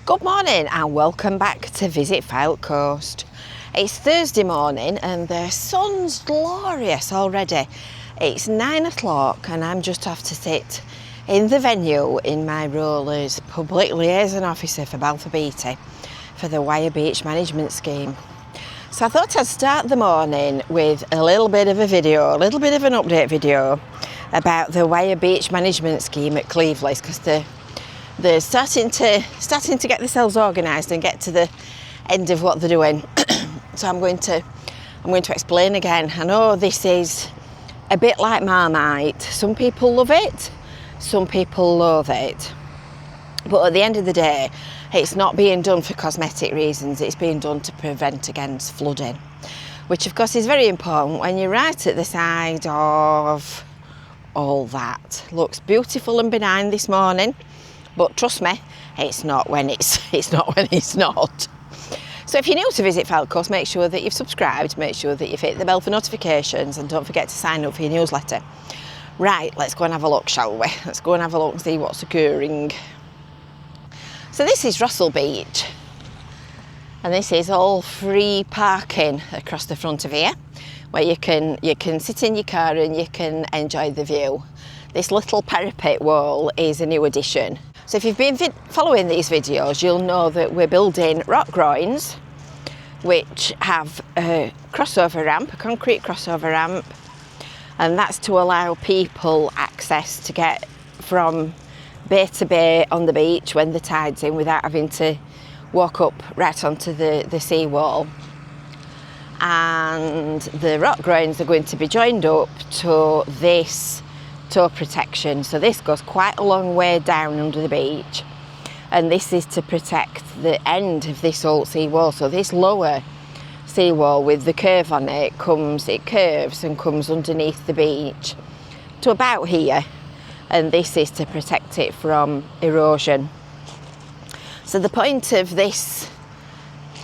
Good morning and welcome back to Visit Fylde Coast. It's Thursday morning and the sun's glorious already. It's 9 o'clock and I'm just off to sit in the venue in my role as Public Liaison Officer for Wyre Beach for the Wyre Beach Management Scheme. So I thought I'd start the morning with a little bit of a video, a little bit of an update video about the Wyre Beach Management Scheme at Cleveleys, because they're starting to get themselves organised and get to the end of what they're doing. So I'm going to explain again. I know this is a bit like Marmite. Some people love it, some people loathe it. But at the end of the day, it's not being done for cosmetic reasons. It's being done to prevent against flooding, which of course is very important when you're right at the side of all that. Looks beautiful and benign this morning. But trust me, it's not when it's not. So if you're new to Visit Fylde Coast, make sure that you've subscribed, make sure that you've hit the bell for notifications, and don't forget to sign up for your newsletter. Right, let's go and have a look, shall we? Let's go and have a look and see what's occurring. So this is Wyre Beach, and this is all free parking across the front of here, where you can sit in your car and you can enjoy the view. This little parapet wall is a new addition. So if you've been following these videos, you'll know that we're building rock groins, which have a crossover ramp, a concrete crossover ramp, and that's to allow people access to get from bay to bay on the beach when the tide's in without having to walk up right onto the sea wall. And the rock groins are going to be joined up to this toe protection. So this goes quite a long way down under the beach, and this is to protect the end of this old seawall. So this lower seawall with the curve on it curves and comes underneath the beach to about here, and this is to protect it from erosion. So the point of this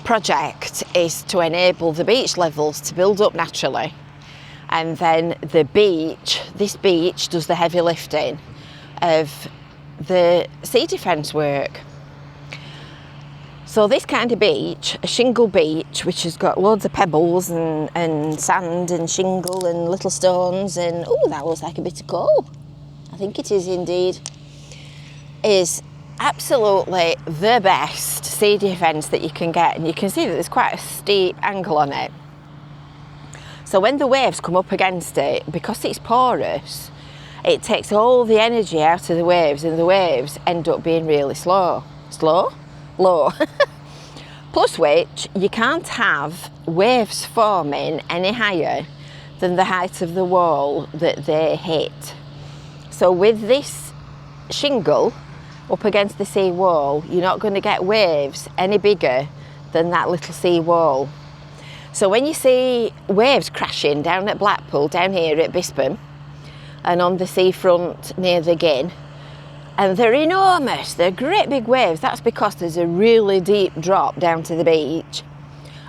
project is to enable the beach levels to build up naturally, and then this beach does the heavy lifting of the sea defence work. So this kind of beach, a shingle beach, which has got loads of pebbles and sand and shingle and little stones and, oh, that looks like a bit of coal. I think it is indeed, is absolutely the best sea defence that you can get. And you can see that there's quite a steep angle on it. So when the waves come up against it, because it's porous, it takes all the energy out of the waves, and the waves end up being really low. Plus which, you can't have waves forming any higher than the height of the wall that they hit. So with this shingle up against the sea wall, you're not going to get waves any bigger than that little sea wall. So when you see waves crashing down at Blackpool, down here at Bispam, and on the seafront near the Gin, and they're enormous, they're great big waves, that's because there's a really deep drop down to the beach,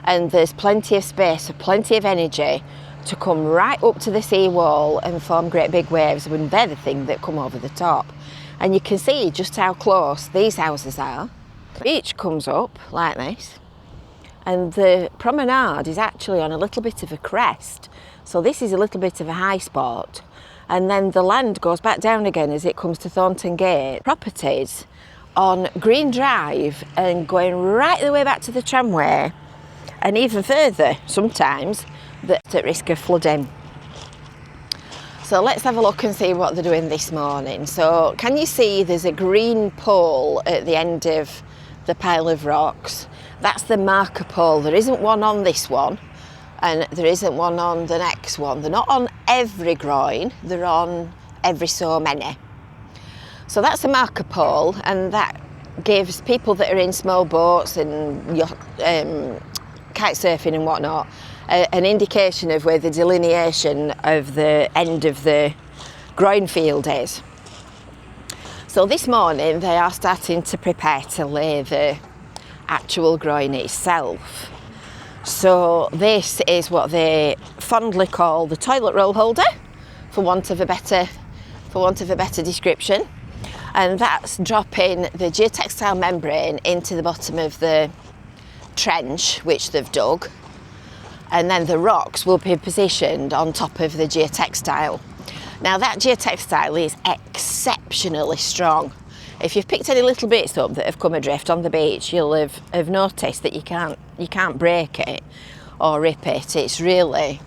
and there's plenty of space, plenty of energy to come right up to the sea wall and form great big waves when they're the thing that come over the top. And you can see just how close these houses are. The beach comes up like this, and the promenade is actually on a little bit of a crest. So this is a little bit of a high spot. And then the land goes back down again as it comes to Thornton Gate. Properties on Green Drive and going right the way back to the tramway, and even further sometimes, that's at risk of flooding. So let's have a look and see what they're doing this morning. So can you see there's a green pole at the end of the pile of rocks? That's the marker pole. There isn't one on this one, and there isn't one on the next one. They're not on every groin, they're on every so many. So that's a marker pole, and that gives people that are in small boats and kite surfing and whatnot an indication of where the delineation of the end of the groin field is. So this morning they are starting to prepare to lay the actual groin itself. So this is what they fondly call the toilet roll holder, for want of a better description. And that's dropping the geotextile membrane into the bottom of the trench which they've dug, and then the rocks will be positioned on top of the geotextile. Now that geotextile is exceptionally strong. If you've picked any little bits up that have come adrift on the beach, you'll have noticed that you can't break it or rip it. It's really,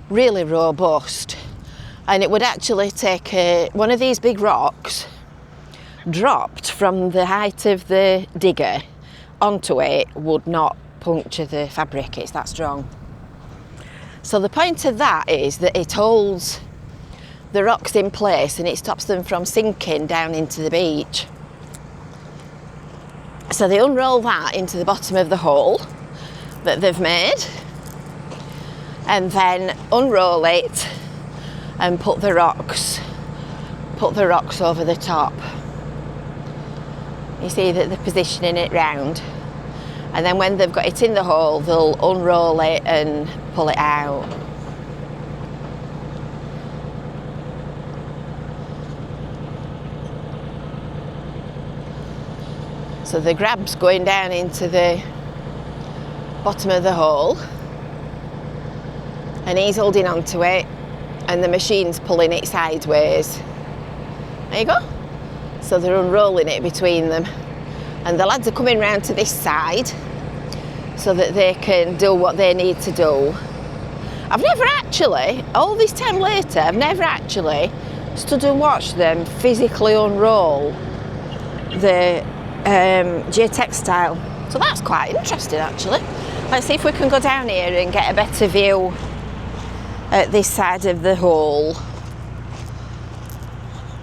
really robust. And it would actually take one of these big rocks dropped from the height of the digger onto it would not puncture the fabric. It's that strong. So the point of that is that it holds the rocks in place and it stops them from sinking down into the beach. So they unroll that into the bottom of the hole that they've made, and then unroll it and put the rocks over the top. You see that they're positioning it round, and then when they've got it in the hole, they'll unroll it and pull it out. So the grab's going down into the bottom of the hole, and he's holding onto it, and the machine's pulling it sideways. There you go. So they're unrolling it between them, and the lads are coming round to this side so that they can do what they need to do. I've never actually, all this time later, I've never actually stood and watched them physically unroll the geotextile. So that's quite interesting actually. Let's see if we can go down here and get a better view at this side of the hole,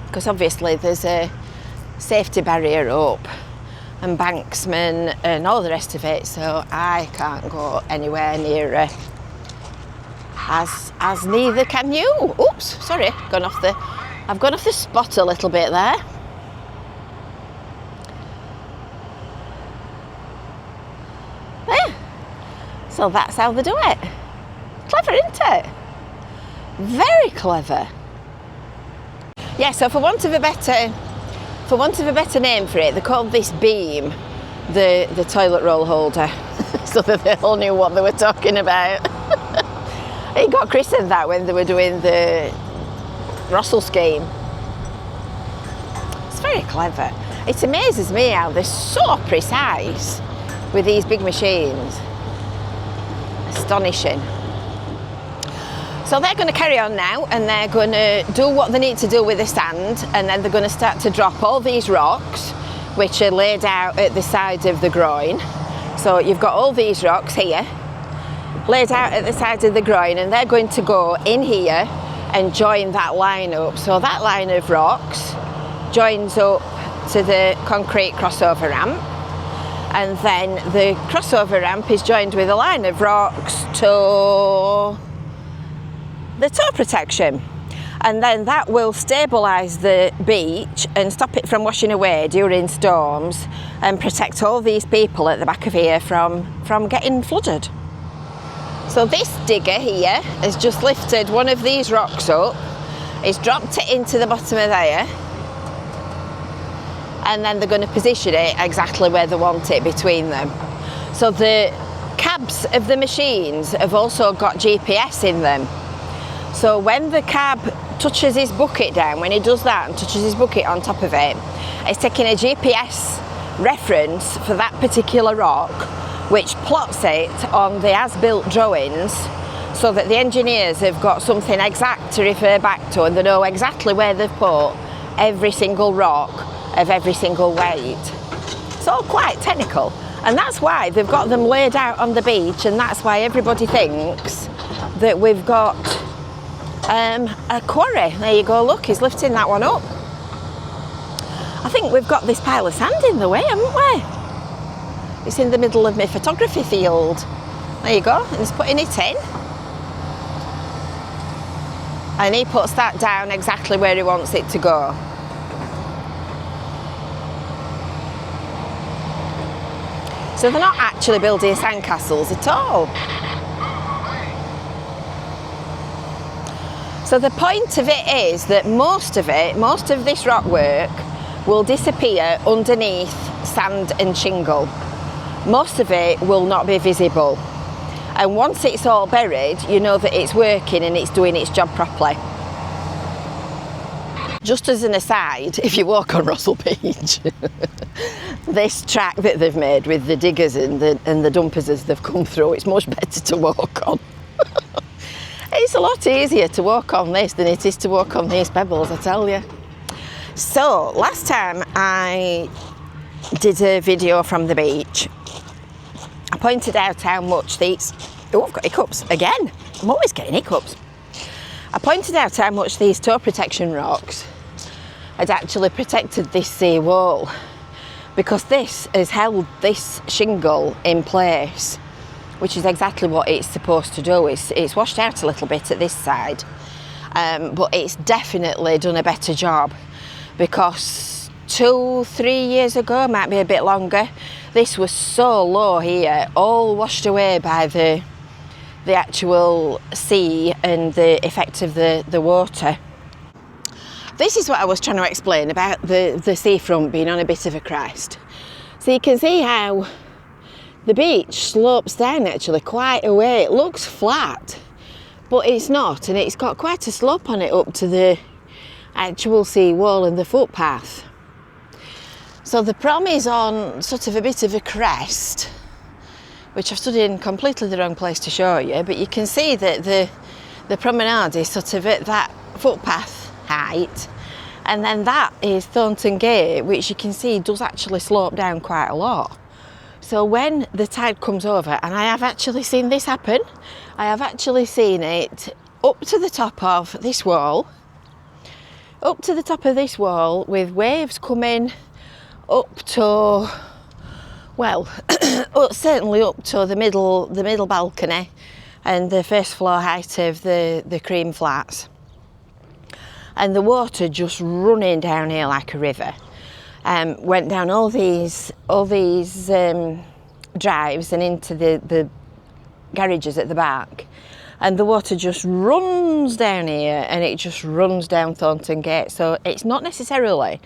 because obviously there's a safety barrier up and banksman and all the rest of it, so I can't go anywhere near it, as neither can you. Oops, sorry, I've gone off the spot a little bit there. There. So that's how they do it. Clever, isn't it? Very clever. Yeah, so for want of a better name for it, they called this beam the toilet roll holder, so that they all knew what they were talking about. It got christened that when they were doing the Russell scheme. It's very clever. It amazes me how they're so precise with these big machines. Astonishing. So they're going to carry on now, and they're going to do what they need to do with the sand, and then they're going to start to drop all these rocks which are laid out at the side of the groin. So you've got all these rocks here laid out at the side of the groin, and they're going to go in here and join that line up. So that line of rocks joins up to the concrete crossover ramp, and then the crossover ramp is joined with a line of rocks to the toe protection, and then that will stabilise the beach and stop it from washing away during storms and protect all these people at the back of here from getting flooded. So this digger here has just lifted one of these rocks up, it's dropped it into the bottom of there, and then they're going to position it exactly where they want it between them. So the cabs of the machines have also got GPS in them. So when the cab touches his bucket down, when he does that and touches his bucket on top of it, it's taking a GPS reference for that particular rock, which plots it on the as-built drawings, so that the engineers have got something exact to refer back to, and they know exactly where they've put every single rock of every single weight. It's all quite technical, and that's why they've got them laid out on the beach, and that's why everybody thinks that we've got a quarry. There you go, look, he's lifting that one up. I think we've got this pile of sand in the way, haven't we? It's in the middle of my photography field. There you go, and he's putting it in. And he puts that down exactly where he wants it to go. So they're not actually building sandcastles at all. So the point of it is that most of this rock work will disappear underneath sand and shingle. Most of it will not be visible. And once it's all buried, you know that it's working and it's doing its job properly. Just as an aside, if you walk on Russell Beach, this track that they've made with the diggers and the dumpers as they've come through, it's much better to walk on. It's a lot easier to walk on this than it is to walk on these pebbles, I tell you. So, last time I did a video from the beach, I pointed out how much these... Oh, I've got hiccups again. I'm always getting hiccups. I pointed out how much these toe protection rocks had actually protected this sea wall, because this has held this shingle in place, which is exactly what it's supposed to do. It's washed out a little bit at this side, but it's definitely done a better job, because 2-3 years ago, might be a bit longer, this was so low here, all washed away by the actual sea and the effect of the water. This is what I was trying to explain about the seafront being on a bit of a crest. So you can see how the beach slopes down actually quite a way. It looks flat, but it's not, and it's got quite a slope on it up to the actual sea wall and the footpath. So the prom is on sort of a bit of a crest, which I've stood in completely the wrong place to show you, but you can see that the promenade is sort of at that footpath height, and then that is Thornton Gate, which you can see does actually slope down quite a lot. So when the tide comes over, and I have actually seen this happen, I have actually seen it up to the top of this wall, with waves coming up to, well, certainly up to the middle balcony and the first floor height of the cream flats, and the water just running down here like a river. Went down all these drives and into the garages at the back, and the water just runs down here, and it just runs down Thornton Gate. So it's not necessarily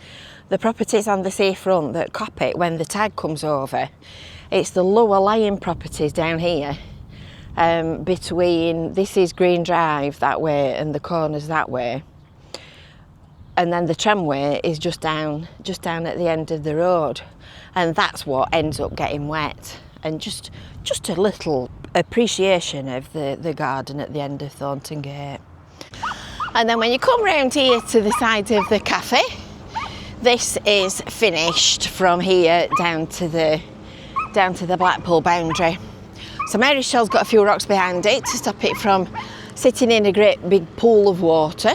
the properties on the seafront that cop it when the tide comes over. It's the lower lying properties down here, between, this is Green Drive that way and the corners that way, and then the tramway is just down at the end of the road, and that's what ends up getting wet. And just a little appreciation of the garden at the end of Thornton Gate. And then when you come round here to the side of the cafe, this is finished from here down to the Blackpool boundary. So Mary Shell's got a few rocks behind it to stop it from sitting in a great big pool of water.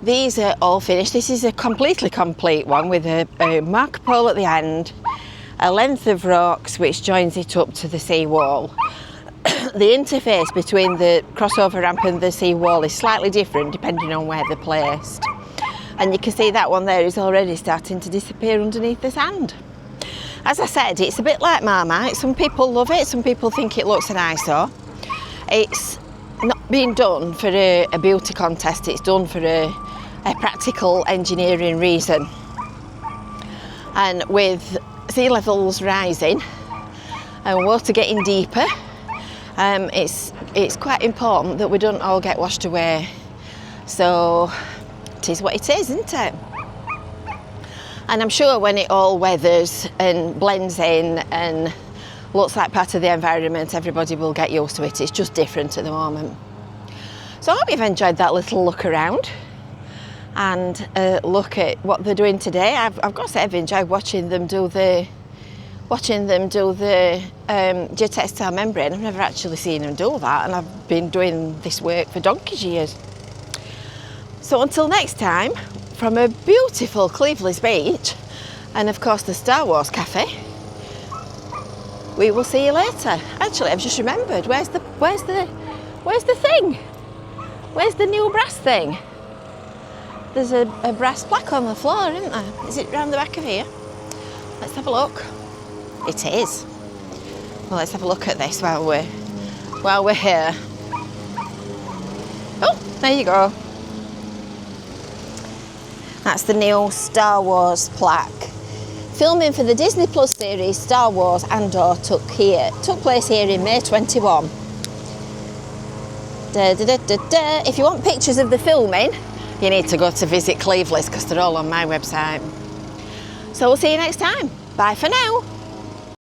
These are all finished. This is a completely complete one with a marker pole at the end, a length of rocks which joins it up to the sea wall. The interface between the crossover ramp and the sea wall is slightly different depending on where they're placed. And you can see that one there is already starting to disappear underneath the sand. As I said, it's a bit like Marmite. Some people love it, some people think it looks an eyesore. It's not being done for a beauty contest, it's done for a practical engineering reason. And with sea levels rising and water getting deeper, it's quite important that we don't all get washed away. So it is what it is, isn't it? And I'm sure when it all weathers and blends in and looks like part of the environment, everybody will get used to it. It's just different at the moment. So I hope you've enjoyed that little look around and look at what they're doing today. I've got to say I've enjoyed watching them do the geotextile membrane. I've never actually seen them do that, and I've been doing this work for donkey's years. So until next time, from a beautiful Cleveleys Beach, and of course the Star Wars Cafe, we will see you later. Actually, I've just remembered, where's the thing? Where's the new brass thing? There's a brass plaque on the floor, isn't there? Is it round the back of here? Let's have a look. It is. Well, let's have a look at this while we're here. Oh, there you go. That's the new Star Wars plaque. Filming for the Disney Plus series Star Wars Andor took place here in May 21. If you want pictures of the filming, you need to go to visit Cleveleys because they're all on my website. So we'll see you next time. Bye for now.